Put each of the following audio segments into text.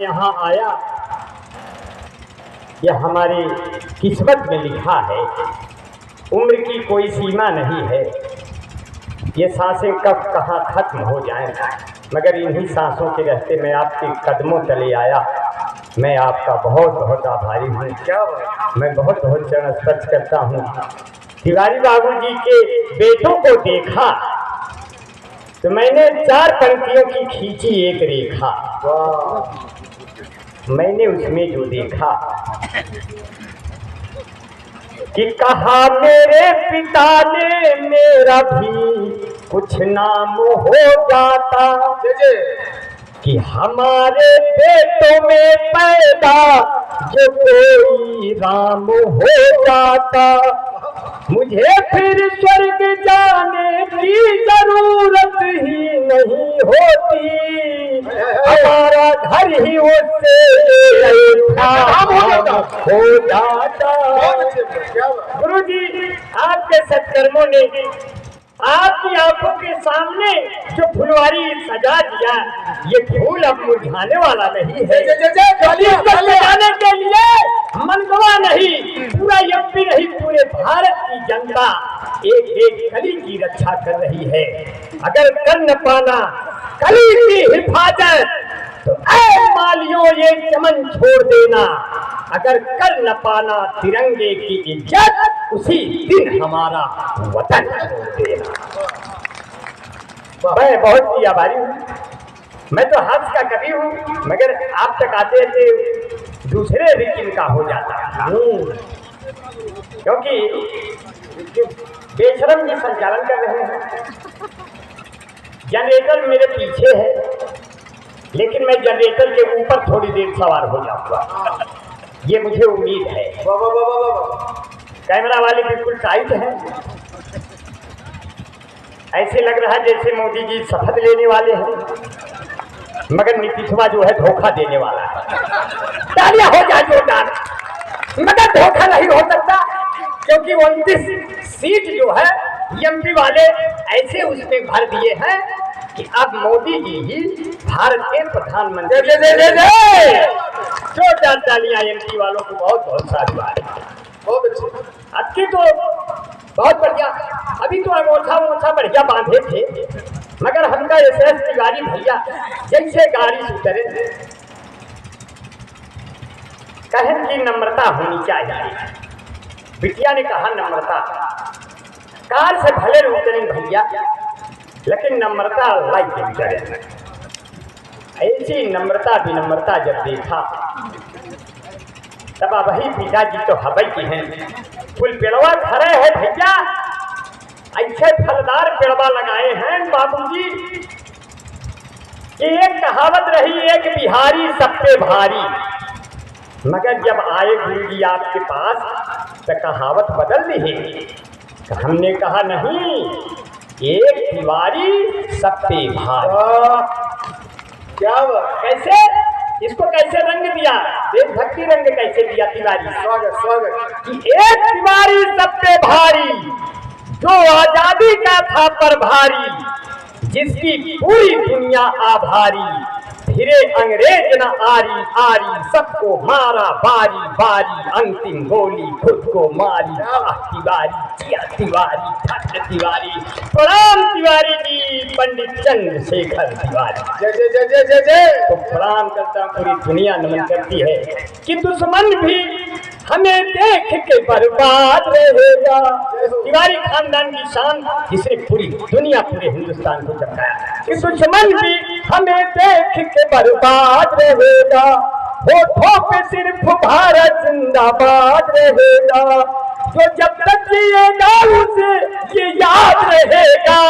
यहाँ आया, यह हमारी किस्मत में लिखा है। उम्र की कोई सीमा नहीं है, ये सांसें कब कहाँ खत्म हो जाएं, मगर इन्हीं सांसों के रहते मैं आपके कदमों तले आया। मैं आपका बहुत बहुत आभारी हूँ। मैं बहुत बहुत चरण स्पर्श करता हूँ। तिवारी बाबूजी के बेटों को देखा तो मैंने 4 पंक्तियों की खींची एक रेखा। मैंने उसमें जो देखा कि कहा मेरे पिता ने मेरा भी कुछ नाम हो जाता, कि हमारे बेटों में पैदा जो कोई राम हो जाता, मुझे फिर स्वर्ग जाने की जरूरत ही नहीं होती, हमारा घर ही उससे हो जाता। गुरुजी, आपके सत्कर्मों ने आपकी आंखों के सामने जो फुलवारी सजा दिया, ये फूल अब मुरझाने वाला नहीं है। सजाने के लिए मनगवा नहीं, पूरा यूपी नहीं पूरे भारत की जनता एक एक कली की रक्षा कर रही है। अगर कर न पाना कली की हिफाजत तो ऐ मालियों ये चमन छोड़ देना, अगर कर न पाना तिरंगे की इज्जत उसी दिन हमारा वतन छोड़ देना। मैं बहुत ही आभारी हूँ। मैं तो हंस का कवि हूँ, मगर आप तक आते थे दूसरे रिकिन का हो जाता, क्योंकि बेशरम जी संचालन कर रहे हैं। जनरेटर मेरे पीछे है, लेकिन मैं जनरेटर के ऊपर थोड़ी देर सवार हो जाऊंगा, ये मुझे उम्मीद है। कैमरा वाले बिल्कुल टाइट है, ऐसे लग रहा है जैसे मोदी जी शपथ लेने वाले हैं, मगर नीतीशवा जो है धोखा देने वाला है। तालियां हो जाए जोरदार, मगर धोखा नहीं हो सकता, क्योंकि 29 सीट जो है एमपी वाले ऐसे उसमें भर दिए हैं कि अब मोदी जी ही भारत के प्रधानमंत्री। जोरदार तालियां एमपी वालों को बहुत बहुत साधुवाद। बहुत अच्छी, अच्छी तो बहुत बढ़िया। अभी तो अंगूठा बढ़िया बांधे थे, मगर हमका एसएस तिवारी भैया जैसे गाड़ी से उतरे कहन की नम्रता होनी चाहिए। बिटिया ने कहा नम्रता, कार से भले उतरे भैया, लेकिन नम्रता लाइक के उतरे। ऐसी नम्रता विनम्रता जब देखा तब वही पिताजी तो हवाई की हैं। फुल पेड़वा खड़े है भैया, ऐसे फलदार पेड़वा लगाए हैं बाबूजी कि एक कहावत रही, एक बिहारी सब पे भारी, मगर जब आए गुरु जी आपके पास तो कहावत बदल दी। हमने कहा नहीं, एक तिवारी सब पे भारी। क्या कैसे इसको कैसे रंग दिया, देशभक्ति रंग कैसे दिया तिवारी। स्वागत स्वागत कि एक तिवारी सब पे भारी, जो आजादी का था पर भारी, जिसकी पूरी दुनिया आभारी, फिरे अंग्रेज न आरी आरी, सबको मारा बारी बारी, अंतिम गोली खुद को मारी। तिवारी जिया तिवारी, ठाकुर तिवारी, प्रणाम तिवारी जी, पंडित चंद्रशेखर तिवारी। जय जय जय जय जय जय। तो प्रणाम करता पूरी दुनिया नमन करती है कि दुश्मन भी हमें देख के बर्बाद रहेगा। तिवारी खानदान की शान जिसने पूरी दुनिया पूरे हिंदुस्तान को चमकाया, कि दुश्मन भी हमें देख के बर्बाद रहेगा, होठों पे सिर्फ भारत जिंदाबाद रहेगा, जो जब तक जिएगा उसे ये याद रहेगा,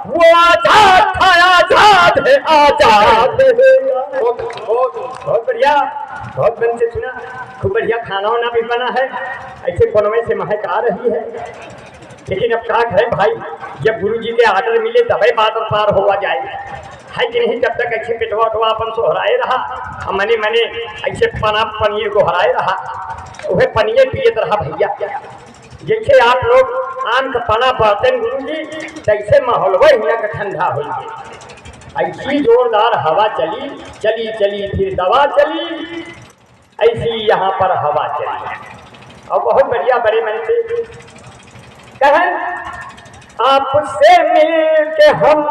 वो आजाद था आजाद है आजाद रहेगा। बहुत बढ़िया, बहुत मन से सुना, खूब बढ़िया खाना वाना भी बना है, ऐसे कोनवे से महक आ रही है। लेकिन अब क्या करें भाई, जब गुरु जी के आर्डर मिले तभी बात और पार हुआ जाए, है कि नहीं। जब तक ऐसे पेटवा उठवा अपन सोहराए रहा, मने मने ऐसे पनीर को हराए रहा, वह पनीर पियत रहा भैया। जैसे आप लोग आम का पना बढ़ते गुरु जी, तैसे माहौल वही का ठंडा हो। ऐसी जोरदार हवा चली चली चली फिर दवा चली, ऐसी यहाँ पर हवा चली। और बहुत बढ़िया बड़े मन से कहें आपसे मिल के हम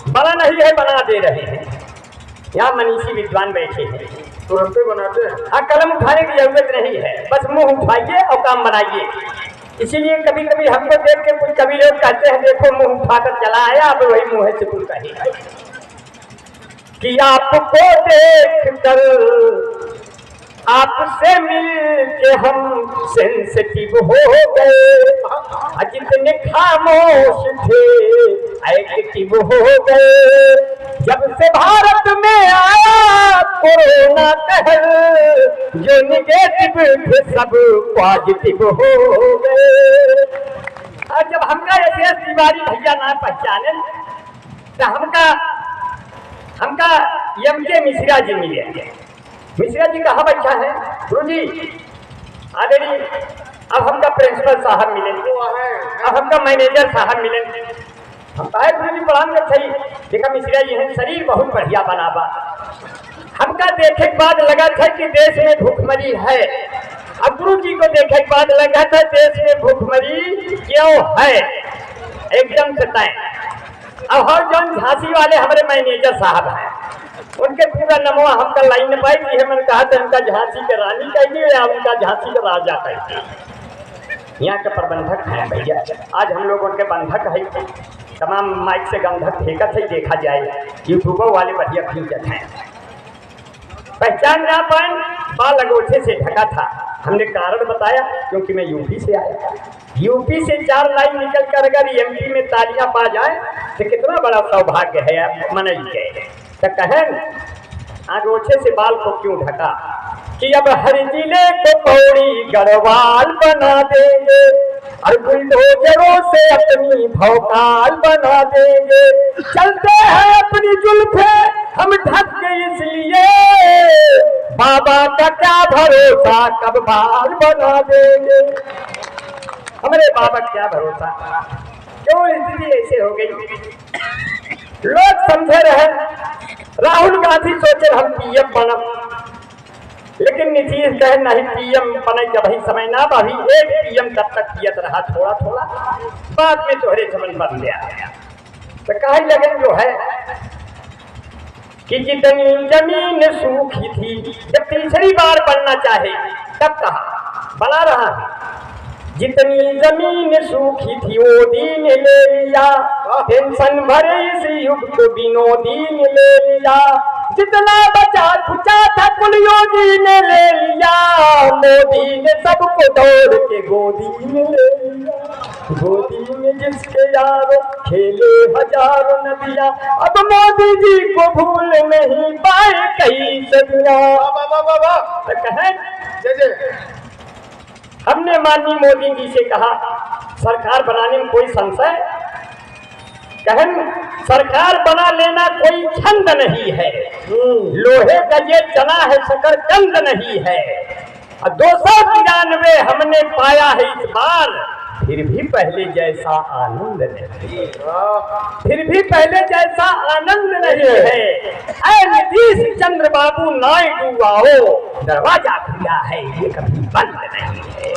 बना नहीं है बना दे रहे हैं। यहाँ मनीषी विद्वान बैठे हैं, तुरंत बनाते हैं। हाँ, कलम उठाने की जरूरत नहीं है, बस मुंह उठाइए और काम बनाइए। इसीलिए कभी कभी हमको देख के कुछ कभी लोग कहते हैं देखो मुंह उठाकर चला आया, अब वही मुंह से कुछ कहे कि आपको देख कर आपसे मिल के हम सेंसिटिव हो गए, जितने खामोश थे एक्टिव हो गए। जब से भारत में आया कोरोना कहर, जो निगेटिव थे सब पॉजिटिव हो गए। और जब हमका ऐसे तिवारी भैया ना पहचाने तो हमका एम के मिश्रा जी मिले। मिश्रा जी कहाँ बैठा है गुरु जी? आदरणीय, अब हमका प्रिंसिपल साहब मिले, अब हमका मैनेजर साहब मिले। हम कहे गुरु जी प्रणाम कर सही। देखा मिश्रा जी है, शरीर बहुत बढ़िया बनावा। हमका देखे के बाद लगा था कि देश में भूखमरी है। अब गुरु जी को देखे के बाद लगा था देश में भूखमरी क्यों है, एकदम से तय। अब हर जन झांसी वाले हमारे मैनेजर साहब हैं, उनके पूरा नमवा हमका लाइन न पाई कि हमने कहा था उनका झांसी के रानी कहिए या उनका झांसी के राजा कहिए। यहाँ के प्रबंधक हैं भैया, आज हम लोग उनके बंधक है। तमाम माइक से गंधक फेंका से देखा जाए, यूट्यूबर वाले बढ़िया खींचत हैं। पहचान ना पाए, बाल अगोछे से ढका था। हमने कारण बताया क्योंकि मैं यूपी से आया। यूपी से 4 लाइन निकल कर अगर एमपी में तालियां पा जाए तो कितना बड़ा सौभाग्य है मनई के। तो कहें आगोछे से बाल को क्यों ढका कि अब हर जिले को पौड़ी गढ़वाल बना देंगे और बुलडोजरों से अपनी भौकाल बना देंगे। चलते हैं अपनी जुल्फे हम ढक के इसलिए, बाबा का क्या भरोसा कब बाल बना देंगे। हमारे बाबा क्या भरोसा, क्यों स्थिति ऐसे हो गई। लोग समझे रहे राहुल गांधी सोचे हम पीएम बनब, लेकिन नीतीश कहे नहीं पीएम बने जब ही समय ना भाभी एक पीएम तब तक पियत रहा थोड़ा थोड़ा, बाद में तोहरे समन बन गया। तो कहे लगे जो है कि जितनी जमीन सूखी थी, जब तीसरी बार बनना चाहे तब कहा बना रहा है। जितनी जमीन सूखी थी वो दीन ले लिया, टेंशन भरे इस युग को विनोदीन ले लिया। जितना बचा खुचा था कुल योगी ने ले लिया, मोदी ने सबको दौड़ के गोदी में ले लिया। गोदी में जिसके यारों खेले हजारों नदियां, अब मोदी जी को भूल नहीं पाए कई सदियां। हमने माननीय मोदी जी से कहा सरकार बनाने में कोई संशय, कहन सरकार बना लेना कोई छंद नहीं है, लोहे का ये चना है शकर कंद नहीं है। 293 हमने पाया है इस बार, फिर भी पहले जैसा आनंद नहीं, फिर भी पहले जैसा आनंद नहीं है। ऐ नीतीश चंद्र बाबू नायडू आओ, दरवाजा खुला है ये कभी बंद नहीं है,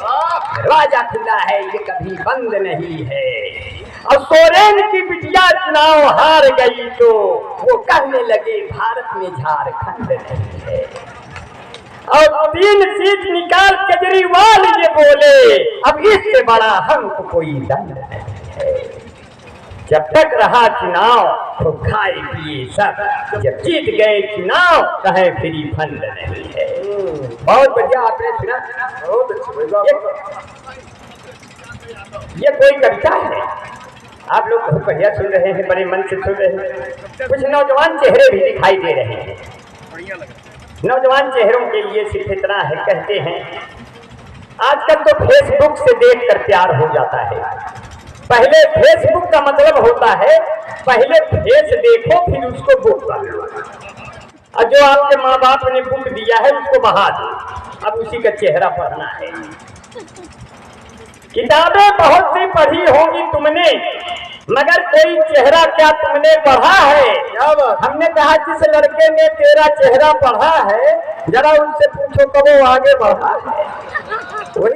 दरवाजा खुला है ये कभी बंद नहीं है। और सोरेन की बिटिया चुनाव हार गई तो वो कहने लगे भारत में झारखंड नहीं है। और 3 सीट निकाल केजरीवाल ये बोले अब इससे बड़ा हमको कोई दंड नहीं है। जब तक रहा चुनाव तो खाए पिए सब, जब जीत गए चुनाव कहे फ्री फंड नहीं है। बहुत बढ़िया आपने सुना, ये कोई कविता है, आप लोग बहुत बढ़िया सुन रहे हैं, बड़े मन से सुन रहे हैं। कुछ नौजवान चेहरे भी दिखाई दे रहे हैं। नौजवान चेहरों के लिए सिर्फ इतना है, कहते हैं आजकल तो फेसबुक से देखकर प्यार हो जाता है। पहले फेसबुक का मतलब होता है पहले फेस देखो फिर उसको बुक कर लो, और जो आपके माँ बाप ने बुक दिया है उसको बहा दो, अब उसी का चेहरा पढ़ना है। किताबें बहुत सी पढ़ी होंगी तुमने, मगर कोई चेहरा क्या तुमने पढ़ा है? क्या बात? हमने कहा जिस लड़के ने तेरा चेहरा पढ़ा है जरा उनसे पूछो कब वो आगे बढ़ा है।